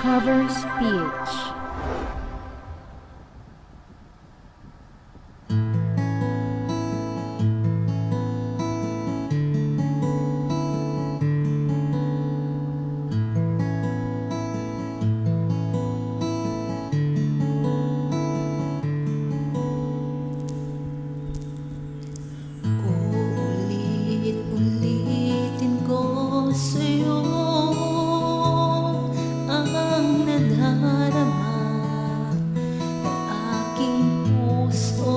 Cover speech. Ulit-ulitin ko sa'yo ang nadarama ng aking puso.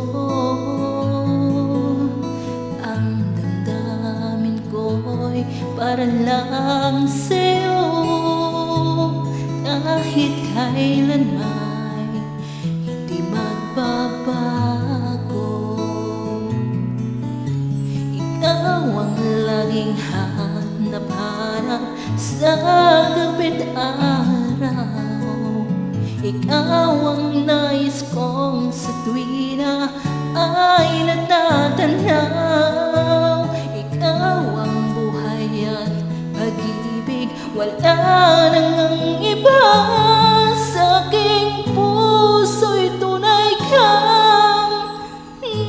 Ang damdamin ko'y para lang sa'yo, kahit kailanman hindi magbabago. Ikaw ang laging hanap-hanap sa gabit araw. Ikaw ang nais kong sa tuwi na ay natatanaw. Ikaw ang buhay at pag-ibig, wala nang iba. Sa aking puso'y tunay kang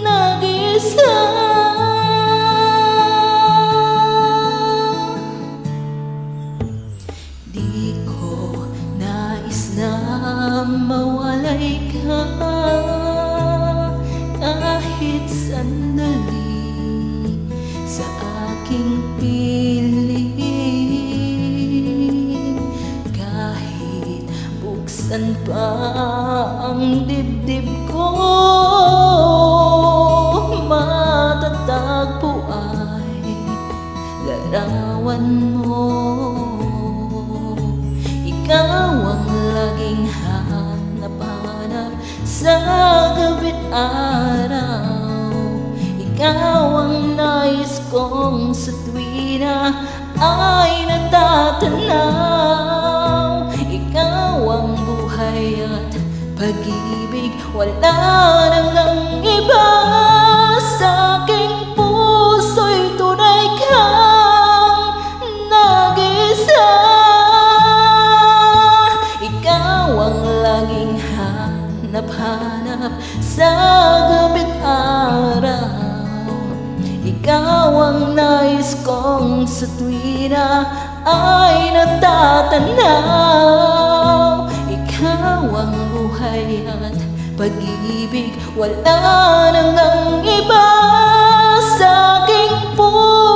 nag-isa. Di ko nais na mawalay ka kahit sandali sa aking piling. Kahit buksan pa ang dibdib ko, matatagpo ay larawan mo. Ikaw ang laging hanap-hanap sa gabit araw. Ikaw ang nais kong sa tuwi na ay natatanaw. Ikaw ang buhay at pag-ibig, wala nang iba. Sa aking puso'y tunay kang nag-isa. Ikaw ang laging hanap-hanap sa gabit araw. Ikaw ang nais kong sa tuwi na ay natatanaw. Ikaw ang buhay at pag-ibig, wala nang iba. Sa aking puso